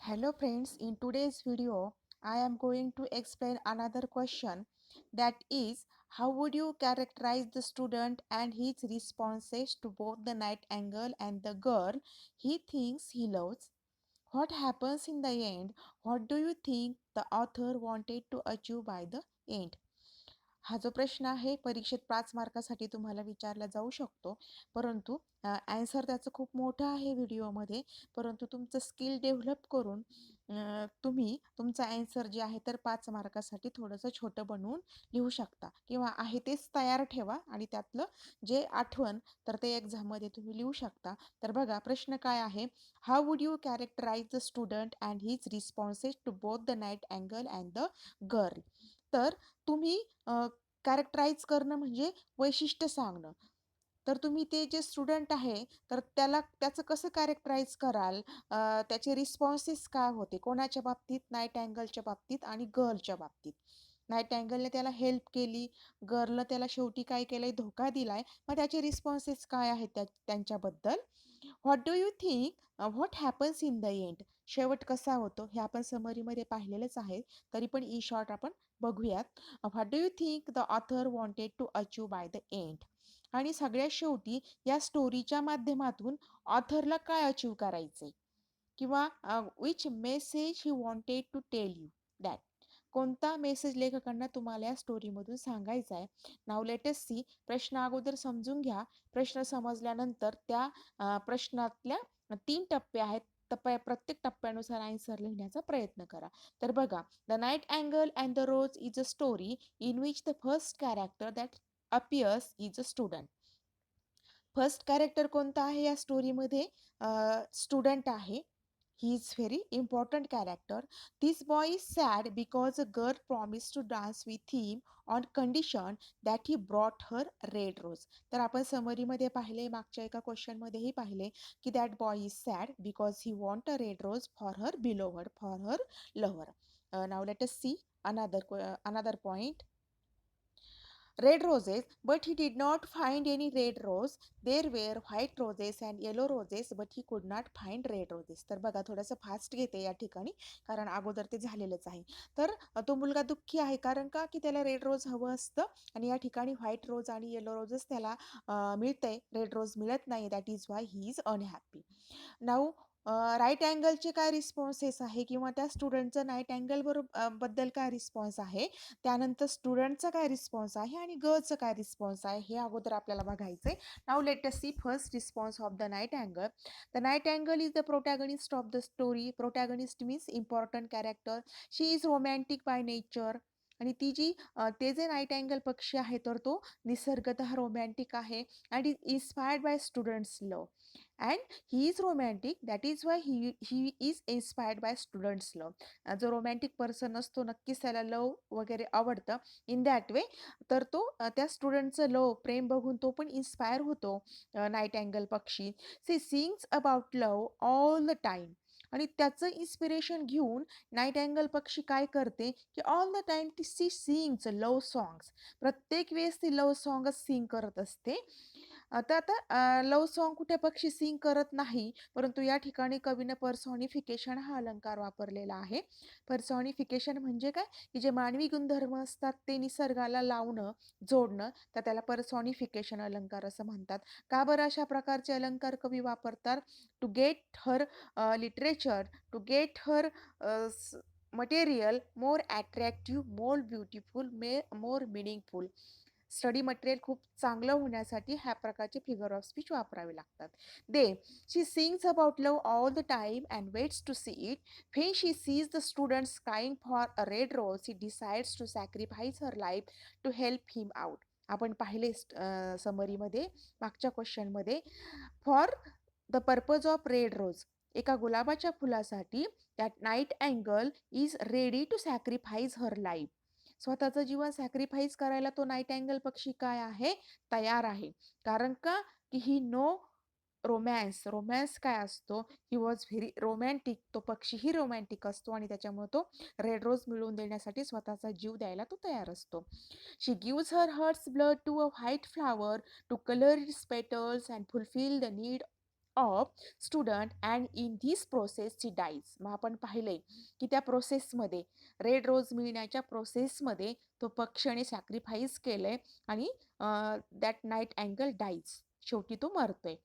Hello friends, in today's video, I am going to explain another question, that is, how would you characterize the student and his responses to both the nightingale and the girl he thinks he loves? What happens in the end? What do you think the author wanted to achieve by the end? हा जो प्रश्न आहे परीक्षेत 5 मार्कासाठी तुम्हाला विचारला जाऊ शकतो, परंतु ॲन्सर त्याचं खूप मोठं आहे व्हिडिओमध्ये. परंतु तुमचं स्किल डेव्हलप करून तुम्ही तुमचा ॲन्सर जे आहे तर 5 मार्कासाठी थोडंसं छोटं बनवून लिहू शकता, किंवा आहे तेच तयार ठेवा आणि त्यातलं जे आठवण तर ते एक्झाममध्ये तुम्ही लिहू शकता. तर बघा प्रश्न काय आहे, how would you characterize the student and his responses to both the nightingale and the girl? तर तुम्ही कॅरेक्टराईज करणं म्हणजे वैशिष्ट्य सांगणं. तर तुम्ही ते जे स्टुडंट आहे तर त्याचं कसं कॅरेक्टराईज कराल, त्याचे रिस्पॉन्सेस काय होते, कोणाच्या बाबतीत, नाईटँगलच्या बाबतीत आणि गर्लच्या बाबतीत. नाईटँगलने त्याला हेल्प केली, गर्लनं त्याला शेवटी काय केलंय, धोका दिलाय, मग त्याचे रिस्पॉन्सेस काय आहेत त्यांच्याबद्दल. What do you think what happens in the end, शेवट कसा होतो हे आपण समरीमध्ये पाहिलेलंच आहे, तरी पण इन शॉर्ट आपण बघूयात. What do you think the author wanted to achieve by the end, आणि सगळ्यात शेवटी या स्टोरीच्या माध्यमातून ऑथरला काय अचीव करायचंय, किंवा which message he wanted to tell you that, कोणता मेसेज लेखकांना तुम्हाला या स्टोरीमधून सांगायचा आहे. नाव लेटेस्ट सी, प्रश्न अगोदर समजून घ्या. प्रश्न समजल्यानंतर त्या प्रश्नातल्या 3 टप्पे आहेत, प्रत्येक टप्प्यानुसार आन्सर लिहिण्याचा प्रयत्न करा. तर बघा, the nightingale and the rose is a story in which the first character that appears is a student. First character कोणता आहे या स्टोरीमध्ये? स्टुडंट आहे. He is very important character. This boy is sad because a girl promised to dance with him on condition that he brought her red rose. तर आपण समरीमध्ये पाहिले, मागच्या एका क्वेश्चनमध्येही पाहिले की that boy is sad because he want a red rose for her beloved, for her lover. Now let us see another point. Red roses, but he did not find any red rose. There were white roses and yellow roses, but he could not find red roses. तर बघा, थोडंसं fast घेते या ठिकाणी, कारण अगोदर ते झालेलंच आहे. तर तो मुलगा दुःखी आहे, कारण का की त्याला रेड रोज हवं असतं, आणि या ठिकाणी व्हाईट रोज आणि येलो रोजेस त्याला मिळतंय, रेड रोज मिळत नाही. That is why he is unhappy. Now right अँगलचे काय रिस्पॉन्सेस आहे, किंवा त्या स्टुडंटचं नाईट अँगल बद्दल काय रिस्पॉन्स आहे, त्यानंतर स्टुडंटचा काय रिस्पॉन्स आहे आणि गर्लचं काय रिस्पॉन्स आहे, हे अगोदर आपल्याला बघायचं आहे. Now let us see first response of the nightingale. The nightingale is the protagonist of the story. Protagonist means important character. She is romantic by nature. आणि ती जी ते जे नाईट अँगल पक्षी आहे तर तो निसर्गतः रोमॅन्टिक आहे, and is inspired by students love. And he is romantic, that is why he is inspired by students love. जो रोमॅन्टिक पर्सन असतो नक्कीच त्याला लव वगैरे आवडतं. इन दॅट वे तर तो त्या स्टुडंटचं लव, प्रेम बघून तो पण इन्स्पायर होतो, नाईट अँगल पक्षी. She sings about love all the time. आणि त्याचं इन्स्पिरेशन घेऊन नाईट अँगल पक्षी काय करते की ऑल द टाईम ती सिंग्स लव सॉंग्स, प्रत्येक वेळेस ती लव सॉंगच सिंग करत असते. आता लव सॉन्ग कुठे पक्षी सिंग करत नाही, परंतु या ठिकाणी कवीनं पर्सॉनिफिकेशन हा अलंकार वापरलेला आहे. पर्सॉनिफिकेशन म्हणजे काय, की जे मानवी गुणधर्म असतात ते निसर्गाला लावणं, जोडणं, तर त्याला पर्सॉनिफिकेशन अलंकार असं म्हणतात. का बरं अशा प्रकारचे अलंकार कवी वापरतात? To get her literature, to get her material more attractive, more beautiful, more meaningful. Study material खूप चांगलं होण्यासाठी ह्या प्रकारचे फिगर ऑफ स्पीच वापरावे लागतात. They she sings about love all the time and waits to see it. When she sees the students crying for a red rose, she decides to sacrifice her life to help him out. आपण पाहिले समरीमध्ये, मागच्या क्वेश्चनमध्ये, for the purpose of red rose, एका गुलाबाच्या फुलासाठी that nightingale is ready to sacrifice her life. स्वतःचं जीवन सॅक्रिफाईस करायला तो नाईट अँगल पक्षी काय आहे, तयार आहे. कारण का की ही नो रोमॅन्स. रोमॅन्स काय असतो, ही वॉज व्हेरी रोमॅन्टिक. तो पक्षीही रोमॅन्टिक असतो आणि त्याच्यामुळे तो रेड रोज मिळवून देण्यासाठी स्वतःचा जीव द्यायला तो तयार असतो. She gives her heart's blood to a white flower to colour its petals and fulfil the need of student and in this process she dies. मग आपण पाहिलंय की त्या प्रोसेसमध्ये, रेड रोज मिळण्याच्या प्रोसेसमध्ये तो पक्षाने सॅक्रिफाईस केलंय आणि दॅट नाईट अँगल डाईज, शेवटी तो मरतोय.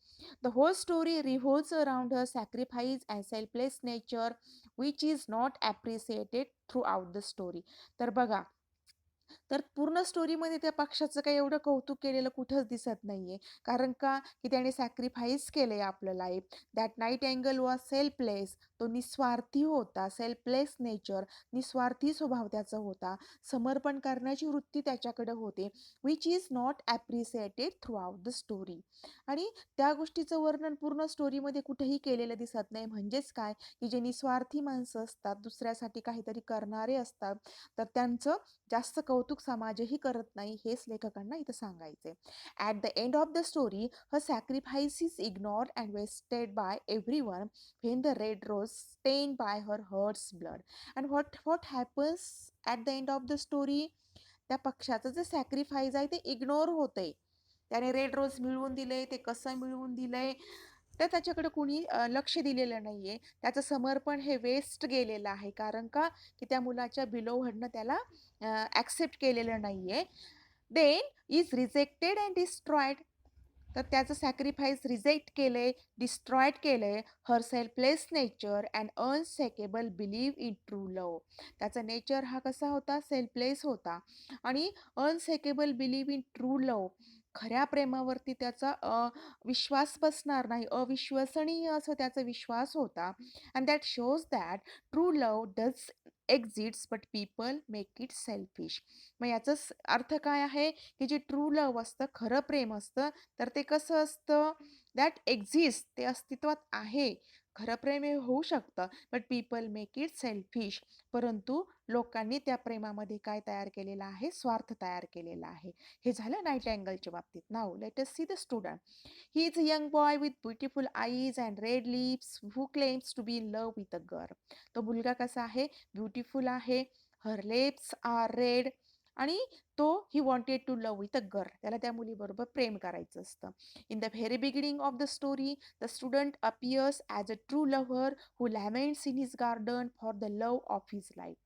The whole story revolves around her sacrifice and selfless nature which is not appreciated throughout the story. तर बघा, तर पूर्ण स्टोरीमध्ये त्या पक्षाचं काही एवढं कौतुक केलेलं कुठंच दिसत नाहीये. कारण का, की त्याने सॅक्रिफाईस केलंय आपलं life. That night angle was selfless, तो निस्वार्थी होता. सेल्फलेस नेचर, निस्वार्थी स्वभाव त्याचा होता. समर्पण करण्याची वृत्ती त्याच्याकडे होते, which is not appreciated throughout the story. आणि त्या गोष्टीचं वर्णन पूर्ण स्टोरीमध्ये कुठेही केलेलं दिसत नाही. म्हणजेच काय, की जे निस्वार्थी माणसं असतात, दुसऱ्यासाठी काहीतरी करणारे असतात, तर त्यांचं जास्त कौतुक समाजही करत नाही, हेच लेखकांना इथं सांगायचे. At the end of the story her sacrifice is ignored and wasted by everyone when the red rose stain by her heart's blood. And what happens at the end of the story? त्या पक्षाचं जे sacrifice आहे ते ignore होतंय. त्याने red rose मिळवून दिले, ते कसं मिळवून दिलंय तर त्याच्याकडे कुणी लक्ष दिलेलं नाहीये. त्याचं समर्पण हे वेस्ट गेलेलं आहे. कारण का, की त्या मुलाच्या बिलोव्हडनं त्याला ॲक्सेप्ट केलेलं नाहीये. Then is rejected and destroyed. तर त्याचं सॅक्रिफाईस रिजेक्ट केलंय, डिस्ट्रॉयड केलंय. Her selfless nature and unshakable believe in true love. त्याचा नेचर हा कसा होता, सेल्फलेस होता. आणि unshakable believe in true love, खऱ्या प्रेमावरती त्याचा विश्वास बसणार नाही, अविश्वसनीय असं त्याचा विश्वास होता. And that shows that true love does exits but people make it selfish. मग याचा अर्थ काय आहे, की जे ट्रू लव्ह असतं, खरं प्रेम असतं, तर ते कसं असतं, दॅट एक्झिस्ट, ते अस्तित्वात आहे. खरं प्रेम हे होऊ शकतं, but people make it selfish. परंतु लोकांनी त्या प्रेमामध्ये काय तयार केलेलं आहे, स्वार्थ तयार केलेला आहे. हे झालं नाईटिंगेलच्या बाबतीत. Now let us see the student. He is a young boy with beautiful eyes and red lips who claims to be in love with a girl. तो मुलगा कसा आहे, ब्युटिफुल आहे, हर लिप्स आर रेड, आणि तो he wanted to love with a girl, त्याला त्या मुलीबरोबर प्रेम करायचं असतं. In the very beginning of the story the student appears as a true lover who laments in his garden for the love of his life.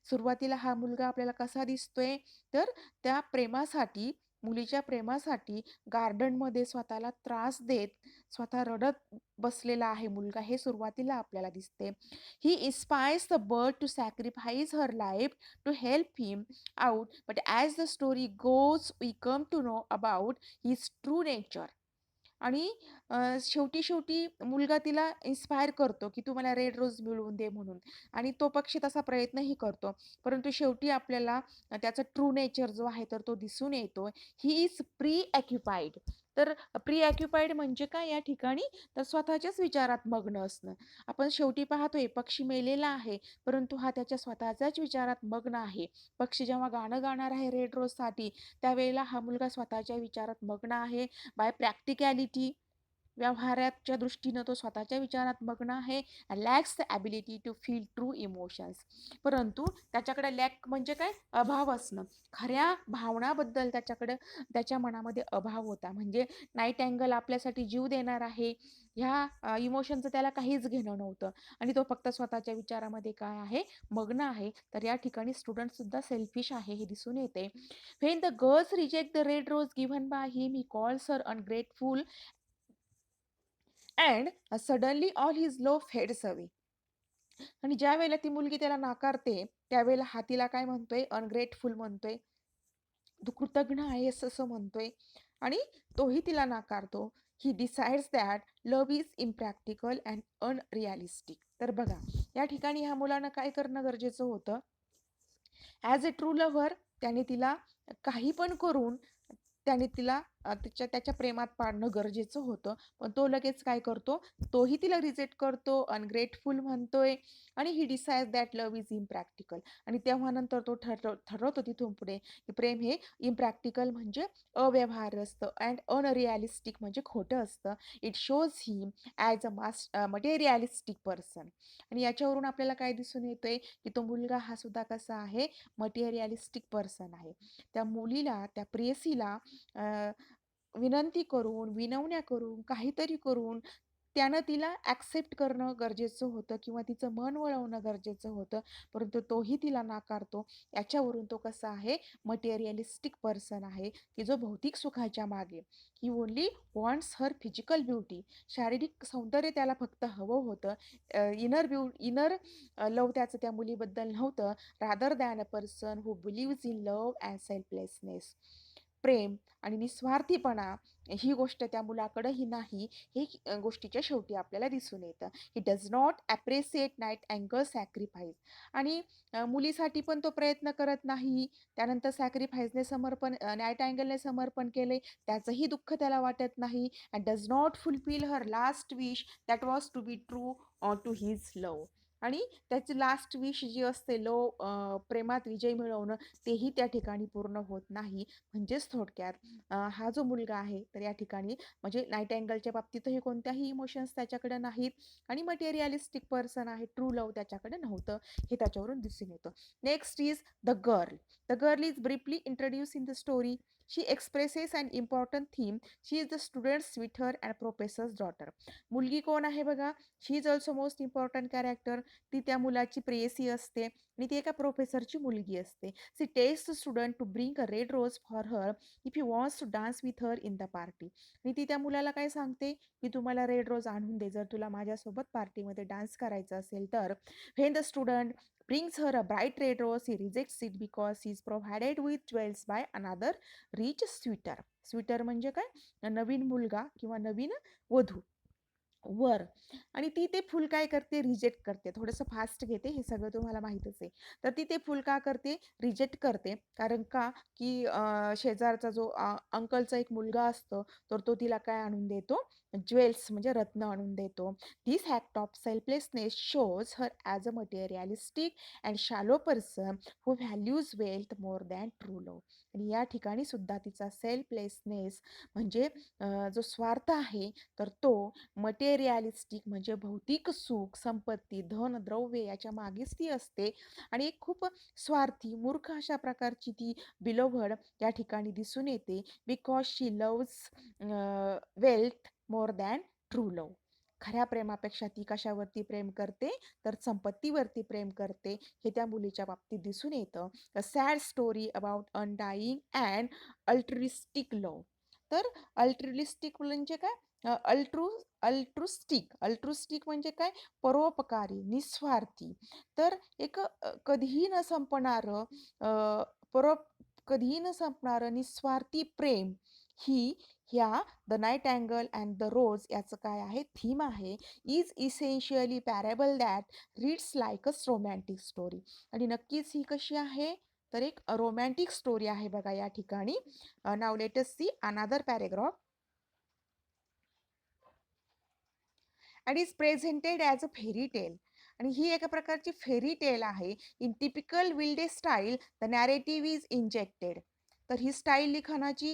सुरुवातीला हा मुलगा आपल्याला कसा दिसतोय, तर त्या प्रेमासाठी, मुलीच्या प्रेमासाठी गार्डनमध्ये स्वतःला त्रास देत, स्वतः रडत बसलेला आहे मुलगा, हे सुरुवातीला आपल्याला दिसते. He inspires the bird to sacrifice her life to help him out, but as the story goes we come to know about his true nature. आणि शेवटी शेवटी मुलगा तिला इन्स्पायर करतो, की तू मला रेड रोज मिळवून दे म्हणून. आणि तो पक्षी तसा प्रयत्नही करतो. परंतु शेवटी आपल्याला त्याचा ट्रू नेचर जो आहे तर तो दिसून येतो. He is pre occupied. तर प्री ऑक्युपाईड म्हणजे काय या ठिकाणी, तर स्वतःच्याच विचारात मग्न असणं. आपण शेवटी पाहतोय पक्षी मेलेला आहे, परंतु हा त्याच्या स्वतःच्याच विचारात मग्न आहे. पक्षी जेव्हा गाणं गाणार आहे रेड रोजसाठी, त्यावेळेला हा मुलगा स्वतःच्या विचारात मग्न आहे. बाय प्रॅक्टिकॅलिटी, व्यवहाराच्या दृष्टीनं तो स्वतःच्या विचारात मग्न आहे. Lacks the ability to feel true emotions. परंतु त्याच्याकडे लॅक म्हणजे काय, अभाव असणं. खऱ्या भावनाबद्दल त्याच्याकडे, त्याच्या मनामध्ये अभाव होता. म्हणजे नाईटिंगेल आपल्यासाठी जीव देणार आहे, ह्या इमोशनचं त्याला काहीच घेणं नव्हतं. आणि तो फक्त स्वतःच्या विचारामध्ये काय आहे, मग्न आहे. तर या ठिकाणी स्टुडंटसुद्धा सेल्फिश आहे हे दिसून येते. When the girls reject the red rose given by him he calls her ungrateful and suddenly all his love fades away. आणि ज्या वेळेला ती मुलगी त्याला नाकारते, त्यावेळेला हा तिला काय म्हणतोय, अनग्रेटफुल म्हणतोय, तू कृतज्ञ आहेस असं म्हणतोय. आणि तोही तिला नाकारतो. He decides that love is impractical and unrealistic. तर बघा, या ठिकाणी ह्या मुलानं काय करणं गरजेचं होतं, ॲज अ ट्रू लव्हर त्याने तिला काही पण करून त्याने तिला त्याच्या प्रेमात पाडणं गरजेचं होतं. पण तो लगेच काय करतो, तोही तिला रिजेक्ट करतो, अनग्रेटफुल म्हणतोय. आणि he decide that love is impractical. आणि तेव्हा नंतर तो ठरवतो तिथून पुढे, की प्रेम हे इम्प्रॅक्टिकल म्हणजे अव्यवहार्य असतं, अँड अनरिअलिस्टिक म्हणजे खोटं असतं. It shows him as a materialistic person. आणि याच्यावरून आपल्याला काय दिसून येतंय, की तो मुलगा हा सुद्धा कसा आहे, मटेरिअलिस्टिक पर्सन आहे. त्या मुलीला, त्या प्रेयसीला विनंती करून, विनवण्या करून, काहीतरी करून त्यानं तिला ॲक्सेप्ट करणं गरजेचं होतं किंवा तिचं मन वळवणं गरजेचं होतं, परंतु तोही तिला नाकारतो. याच्यावरून तो कसा आहे, मटेरियलिस्टिक पर्सन आहे, की जो भौतिक सुखाच्या मागे, ही only wants her physical beauty, शारीरिक सौंदर्य त्याला फक्त हवं होतं. इनर लव त्याचं त्या मुलीबद्दल नव्हतं. Rather than a person who believes in love and selflessness. प्रेम आणि निस्वार्थीपणा ही गोष्ट त्या मुलाकडेही नाही, हे गोष्टीच्या शेवटी आपल्याला दिसून येतं. He does not appreciate night angle sacrifice. आणि मुलीसाठी पण तो प्रयत्न करत नाही. त्यानंतर सॅक्रिफाईसने समर्पण, नाईट अँगलने समर्पण केले, त्याचंही दुःख त्याला वाटत नाही. And does not fulfil her last wish that was to be true to his love. आणि त्याची लास्ट विश जी असते, प्रेमात विजय मिळवणं, तेही त्या ठिकाणी पूर्ण होत नाही. म्हणजेच थोडक्यात हा जो मुलगा आहे, तर या ठिकाणी म्हणजे नाईट अँगलच्या बाबतीतही कोणत्याही इमोशन्स त्याच्याकडे नाहीत आणि मटेरियलिस्टिक पर्सन आहे, ट्रू लव्ह त्याच्याकडे नव्हतं, हे त्याच्यावरून दिसून येतं. Next is the girl. The girl is briefly introduce in the story. She expresses an important theme. She is the student sweeter and professor's daughter. मुलगी कोण आहे बघा, she is also most important character. ती त्या मुलाची प्रेयसी असते आणि ती एका प्रोफेसरची मुलगी असते. She tells the student to bring a red rose for her if you wants to dance with her in the party. आणि ती त्या मुलाला काय सांगते, की तू मला रेड रोज आणून दे जर तुला माझ्यासोबत पार्टीमध्ये डान्स करायचा असेल तर. When the student brings her a bright red rose, he rejects it because he is provided with jewels by another rich suitor. Suitor म्हणजे काय, नवीन मुलगा किंवा नवीन वधू, वर. आणि ती ते फुल काय करते, रिजेक्ट करते. थोडंसं फास्ट घेते, हे सगळं तुम्हाला माहीतच आहे. तर ती ते फुल का करते, रिजेक्ट करते. कारण का, की शेजारचा जो अंकलचा एक मुलगा असतो, तर तो तिला काय आणून देतो, ज्वेल्स म्हणजे रत्न आणून देतो. This act of selflessness shows her as a materialistic and shallow person who values wealth more than true love. आणि या ठिकाणी सुद्धा तिचा सेल्फलेसनेस म्हणजे जो स्वार्थ आहे, तर तो मटेरियलिस्टिक म्हणजे भौतिक सुख, संपत्ती, धन, द्रव्य याच्या मागेच ती असते. आणि एक खूप स्वार्थी, मूर्ख अशा प्रकारची ती बिलोव्हड या ठिकाणी दिसून येते. Because she loves wealth more than true love. खऱ्या प्रेमापेक्षा ती कशावरती प्रेम करते, तर संपत्तीवरती प्रेम करते. हे त्या मुलीच्या बाबतीत दिसून येतं. A sad story about undying and altruistic love. तर अल्ट्रिस्टिक म्हणजे काय, अल्ट्रुस्टिक म्हणजे काय, परोपकारी, निस्वार्थी. तर एक कधीही न संपणारं, अ, परो कधीही न संपणारं निस्वार्थी प्रेम, ही ह्या the nightingale and the rose याचं काय आहे, थीम आहे. Is essentially parable that reads like a romantic story. आणि नक्कीच ही कशी आहे, तर एक रोमॅन्टिक स्टोरी आहे बघा या ठिकाणी. Now let us see another paragraph. And is presented as a fairy tale. आणि ही एका प्रकारची फेरी टेल आहे. In typical Wilde style the narrative is injected. तर ही स्टाईल लिखाणाची,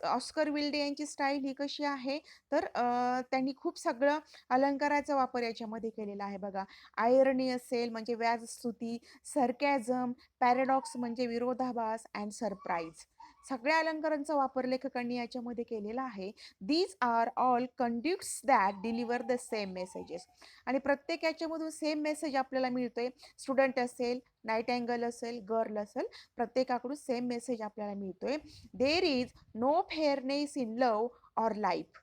ऑस्कर विल्डे यांची स्टाईल ही कशी आहे, तर त्यांनी खूप सगळं अलंकाराचा वापर याच्यामध्ये केलेला आहे बघा. आयरनी असेल म्हणजे व्याजस्तुती, सरकॅझम, पॅराडॉक्स म्हणजे विरोधाभास अँड सरप्राईज, सगळ्या अलंकारांचा वापर लेखकांनी याच्यामध्ये केलेला आहे. These are all conducts that deliver the same messages. आणि प्रत्येक याच्यामधून सेम मेसेज आपल्याला मिळतोय. स्टुडंट असेल, नाईट अँगल असेल, गर्ल असेल, प्रत्येकाकडून सेम मेसेज आपल्याला मिळतोय. There is no fairness in love or life.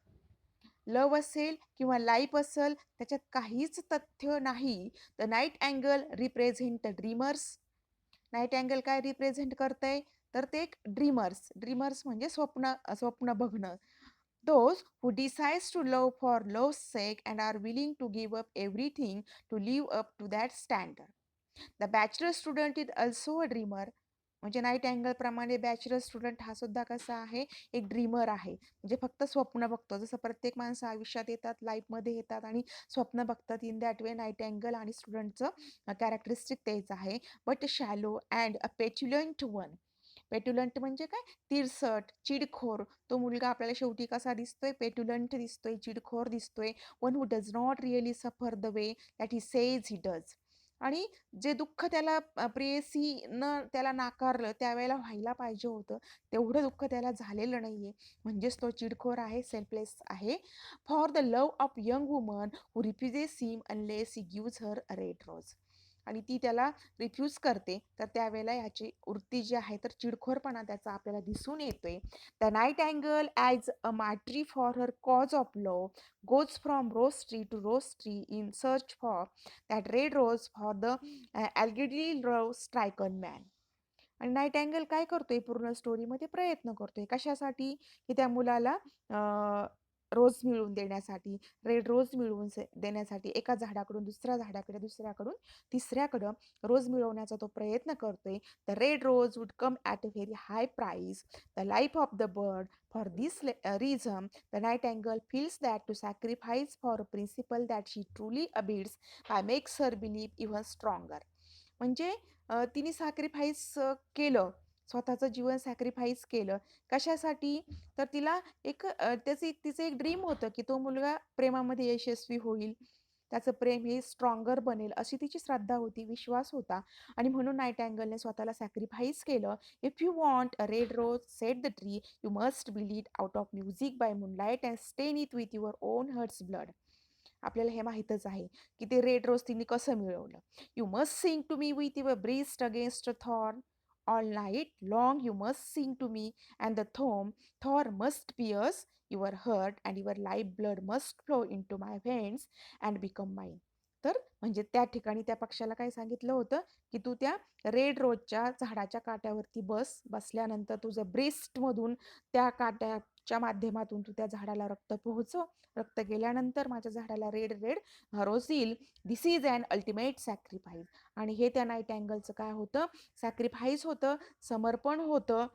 Love असेल किंवा लाईफ असेल, त्याच्यात काहीच तथ्य नाही. The nightingale represent the dreamers. Nightingale काय रिप्रेझेंट करतंय, तर ते एक ड्रीमर्स म्हणजे स्वप्न बघणं. Those who decides to love for love's sake and are willing to give up everything to live up to that standard. The bachelor student is also a dreamer. म्हणजे night angle प्रमाणे bachelor student हा सुद्धा कसा आहे, एक dreamer आहे. म्हणजे फक्त स्वप्न बघतो. जसं प्रत्येक माणसं आयुष्यात येतात, लाईफमध्ये येतात आणि स्वप्न बघतात. In that way nightingale आणि स्टुडंटचं कॅरेक्टरिस्टिक तेच आहे. But shallow and a petulant one. Petulant म्हणजे काय, तिरसट, चिडखोर. तो मुलगा आपल्याला शेवटी कसा दिसतोय, पेट्युलंट दिसतोय, चिडखोर दिसतोय. One who does not really suffer the way that he says he does. आणि जे दुःख त्याला प्रेयसीनं त्याला नाकारलं त्यावेळेला व्हायला पाहिजे होतं, तेवढं दुःख त्याला झालेलं नाहीये. म्हणजेच तो चिडखोर आहे, सेल्फलेस आहे. For the love of young woman who refuses him unless he gives her a red rose. आणि ती त्याला रिफ्यूज करते, तर त्यावेळेला ह्याची वृत्ती जी आहे तर चिडखोरपणा त्याचा आपल्याला दिसून येतोय. The nightingale as a martyr for her cause of love goes from rose tree to rose tree in search for that red rose for the allegedly rose stricken man. आणि नाईट अँगल काय करतोय पूर्ण स्टोरीमध्ये प्रयत्न करतोय कशासाठी की त्या मुलाला रोज मिळवून देण्यासाठी, रेड रोज मिळवून देण्यासाठी, एका झाडाकडून दुसऱ्या झाडाकडे, दुसऱ्याकडून तिसऱ्याकडं रोज मिळवण्याचा तो प्रयत्न करतोय. The red rose would come at a very high price. The life of the bird. For this reason, the nightingale feels that to sacrifice for a principle that she truly abides by makes her believe even stronger. म्हणजे तिने sacrifice केलं, स्वतःचं जीवन sacrifice केलं. कशासाठी? तर तिला एक तिचं एक ड्रीम होतं, की तो मुलगा प्रेमामध्ये यशस्वी होईल. त्याचं प्रेम हे स्ट्रॉंगर बनेल, अशी तिची श्रद्धा होती, विश्वास होता. आणि म्हणून नाईटँगलने स्वतःला सॅक्रिफाईस केलं. If you want a red rose, said the tree, you must build it out of music by moonlight and stain it with your own heart's blood. आपल्याला हे माहीतच आहे की ते रेड रोज तिने कसं मिळवलं. You must sing to me with your breast against a thorn all night long. You must sing to me and the thorn must pierce your heart and your life blood must flow into my veins and become mine. तर म्हणजे त्या ठिकाणी त्या पक्षाला काय सांगितलं होतं की तू त्या रेड रोजच्या झाडाच्या काट्यावरती बसल्यानंतर तुझं ब्रेस्टमधून त्या काट्याच्या माध्यमातून तू त्या झाडाला रक्त पोहोचव. रक्त गेल्यानंतर माझ्या झाडाला रेड रेड रोज येईल. दिस इज अन अल्टिमेट सॅक्रिफाईस. आणि हे त्या नाईट अँगलचं काय होतं? सॅक्रिफाईस होतं, समर्पण होतं.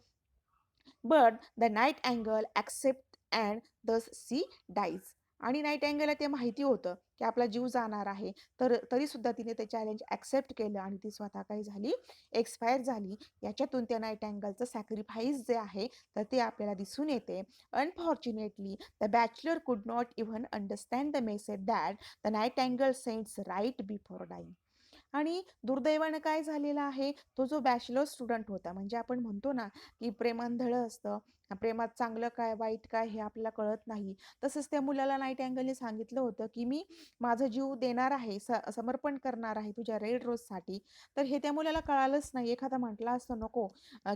But the nightingale accept and thus she dies. आणि नाईट अँगलला ते माहिती होतं की आपला जीव जाणार आहे, तर तरीसुद्धा तिने ते चॅलेंज ॲक्सेप्ट केलं आणि ती स्वतः काय झाली? एक्सपायर झाली. याच्यातून त्या नाईट अँगलचं सॅक्रिफाईस जे आहे तर ते आपल्याला दिसून येते. Unfortunately the bachelor could not even understand the message that the nightingale sends right before dying. आणि दुर्दैवानं काय झालेलं आहे, तो जो बॅचलर स्टुडंट होता, म्हणजे आपण म्हणतो ना की प्रेमांधळं असतं, प्रेमात चांगलं काय वाईट काय हे आपल्याला कळत नाही. तसंच त्या मुलाला नाईट अँगलने सांगितलं होतं की मी माझा जीव देणार आहे, समर्पण करणार आहे तुझ्या रेड रोजसाठी. तर हे त्या मुलाला कळालंच नाही. एखादा म्हटला असतं नको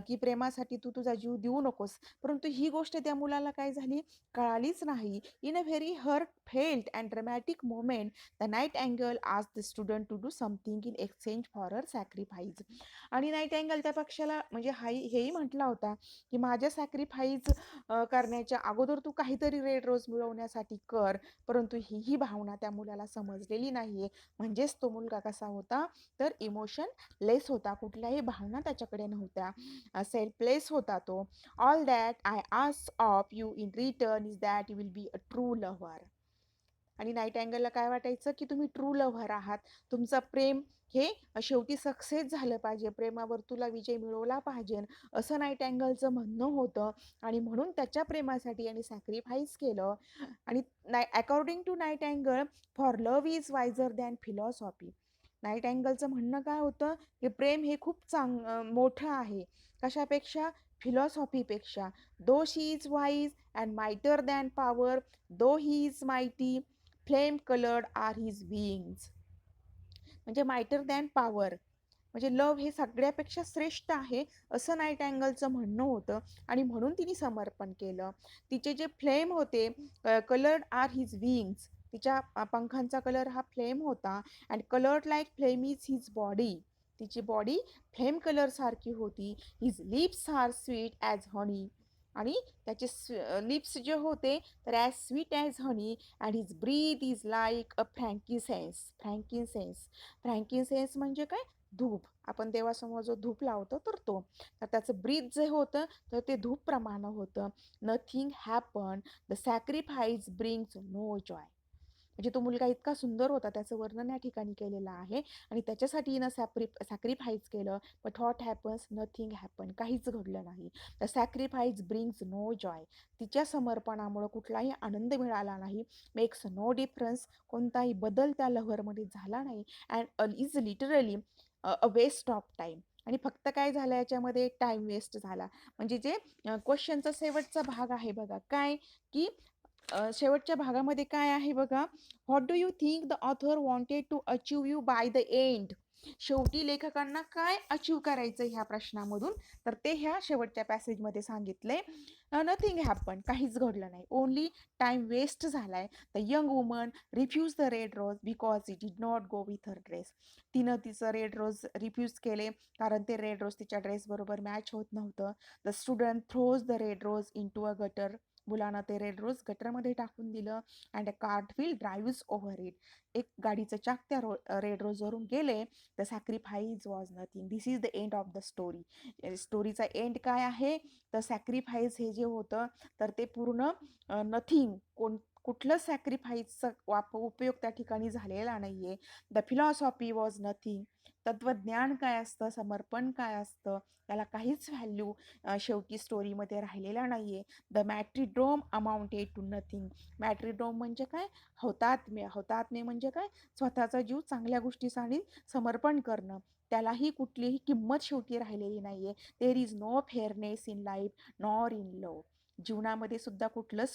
की प्रेमासाठी तू तुझा जीव देऊ नकोस, परंतु ही गोष्ट त्या मुलाला काय झाली? कळालीच नाही. In a very heartfelt and dramatic moment the nightingale आज the student to do something in exchange for her sacrifice. आणि नाईट अँगल त्या पक्षाला म्हणजे हेही म्हटला होता की माझ्या सॅक्रिफाईस करण्याच्या अगोदर तू काहीतरी रेड रोज मिळवण्यासाठी कर. परंतु ही भावना त्या मुलाला समजलेली नाहीये. म्हणजेच तो मुलगा कसा होता? तर इमोशन लेस होता, कुठल्याही भावना त्याच्याकडे नव्हत्या, सेल्फलेस होता तो. All that I ask of you in return is that you will be a true lover. आणि नाईट अँगलला काय वाटायचं की तुम्ही ट्रू लव्हर आहात, तुमचं प्रेम हे शेवटी सक्सेस झालं पाहिजे, प्रेमावर तुला विजय मिळवला पाहिजे, असं नाईट अँगलचं म्हणणं होतं. आणि म्हणून त्याच्या प्रेमासाठी यांनी सॅक्रिफाईस केलं. आणि according to nightingale, for love is wiser than philosophy. नाईट अँगलचं म्हणणं काय होतं की प्रेम हे खूप मोठं आहे. कशापेक्षा? फिलॉसॉफीपेक्षा. Though she is wise and mightier than power, though he is mighty, flame coloured are his wings. म्हणजे मायटर दॅन पॉवर, म्हणजे लव्ह हे सगळ्यापेक्षा श्रेष्ठ आहे, असं नाईट अँगलचं म्हणणं होतं. आणि म्हणून तिने समर्पण केलं. तिचे जे फ्लेम होते, कलर्ड आर हिज विंग्स, तिच्या पंखांचा कलर हा फ्लेम होता. And coloured like flame is his body, तिची बॉडी फ्लेम कलर सारखी होती. His lips are sweet as honey, आणि त्याचे लिप्स जे होते तर as sweet as honey. And his breath is like a frankincense. Frankincense म्हणजे काय? धूप. आपण देवासमोर जो धूप लावतो तर तो. तर त्याचं ब्रीथ जे होतं तर ते धूप प्रमाणे होतं. Nothing happen, the sacrifice brings no joy. म्हणजे तो मुलगा इतका सुंदर होता, त्याचं वर्णन या ठिकाणी केलेलं आहे आणि त्याच्यासाठी हिनं सॅक्रिफाईस केलं. But what happens, nothing happen, काहीच घडलं नाही. The sacrifice brings no joy, तिच्या समर्पणामुळे कुठलाही आनंद मिळाला नाही. मेक्स नो डिफरन्स, कोणताही बदल त्या लव्हरमध्ये झाला नाही. And is literally a waste of time, आणि फक्त काय झालं याच्यामध्ये, टाइम वेस्ट झाला. म्हणजे जे क्वेश्चनचा शेवटचा भाग आहे बघा, काय की शेवटच्या भागामध्ये काय आहे बघा, what do you think the author wanted to achieve you by the end. शेवटी लेखकांना काय अचीव करायचं ह्या प्रश्नामधून, तर ते ह्या शेवटच्या पॅसेजमध्ये सांगितले. नथिंग हॅपन, काहीच घडलं नाही. ओनली टाइम वेस्ट झालाय. The young woman refuse the red rose because it did not go with her dress. तिनं तिचं रेड रोज रिफ्यूज केले कारण ते रेड रोज तिच्या ड्रेस बरोबर मॅच होत नव्हतं. The student throws the red rose into a gutter, मुलानं ते रेड रोज गटरमध्ये टाकून दिलं. And a cart wheel drives over it, एक गाडीचं चाक त्या रेड रोजवरून गेले. The sacrifice was nothing. This is the end of the story. स्टोरीचा एंड काय आहे, तर सॅक्रिफाईस हे जे होतं तर ते पूर्ण नथिंग, कुठलं सॅक्रिफाईसचा उपयोग त्या ठिकाणी झालेला नाहीये. द फिलॉसॉफी वॉज नथिंग, तत्वज्ञान काय असतं, समर्पण काय असतं, त्याला काहीच व्हॅल्यू शेवटी स्टोरीमध्ये राहिलेला नाहीये. The martyrdom amounted to nothing. Martyrdom म्हणजे काय, हौतात्म्य. हौतात्म्य म्हणजे काय, स्वतःचा जीव चांगल्या गोष्टीसाठी समर्पण करणं, त्यालाही कुठलीही किंमत शेवटी राहिलेली नाहीये. There is no fairness in life nor in love. जीवनामध्ये सुद्धा कुठलं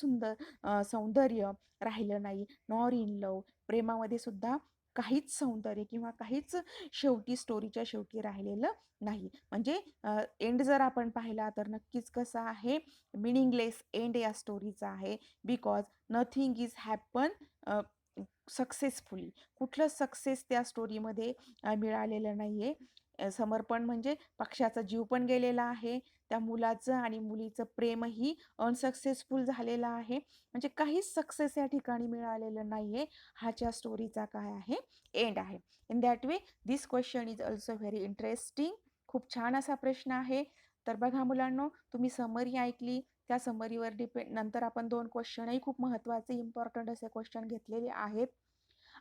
सौंदर्य राहिलं नाही. नॉर इन लव्ह, प्रेमामध्ये सुद्धा काहीच सौंदर्य किंवा काहीच शेवटी स्टोरीच्या शेवटी राहिलेलं नाही. म्हणजे एंड जर आपण पाहिला तर नक्कीच कसा आहे, मिनिंगलेस एंड या स्टोरीचा आहे. Because nothing is happen successfully, कुठलं सक्सेस त्या स्टोरीमध्ये मिळालेलं नाहीये. समर्पण म्हणजे पक्षाचा जीव पण गेलेला आहे, त्या मुलाचं आणि मुलीचं प्रेमही अनसक्सेसफुल झालेलं आहे. म्हणजे काहीच सक्सेस या ठिकाणी मिळालेलं नाहीये. ह्याच्या स्टोरीचा काय आहे, एंड आहे. In that way this question is also very interesting. खूप छान असा प्रश्न आहे. तर बघा मुलांनो, तुम्ही समरी ऐकली, त्या समरीवर डिपेंड नंतर आपण 2 क्वेश्चनही खूप महत्त्वाचे इम्पॉर्टंट असे क्वेश्चन घेतलेले आहेत.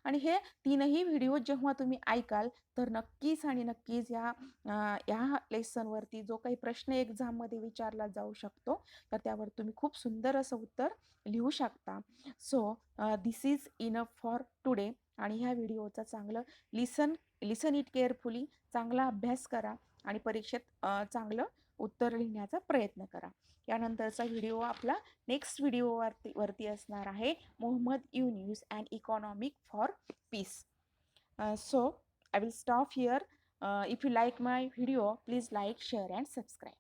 आणि हे तीनही व्हिडिओ जेव्हा तुम्ही ऐकाल तर नक्कीच आणि नक्कीच या लेसनवरती जो काही प्रश्न एक्झाममध्ये विचारला जाऊ शकतो तर त्यावर तुम्ही खूप सुंदर असं उत्तर लिहू शकता. So this is enough for today. आणि ह्या व्हिडिओचा चांगलं लिसन इट केअरफुली, चांगला अभ्यास करा आणि परीक्षेत चांगलं उत्तर लिहिण्याचा प्रयत्न करा. यानंतरचा व्हिडिओ आपला नेक्स्ट व्हिडिओवरती असणार आहे, Muhammad Yunus and economic for peace. So I will stop here. If you like my video, please like, share and subscribe.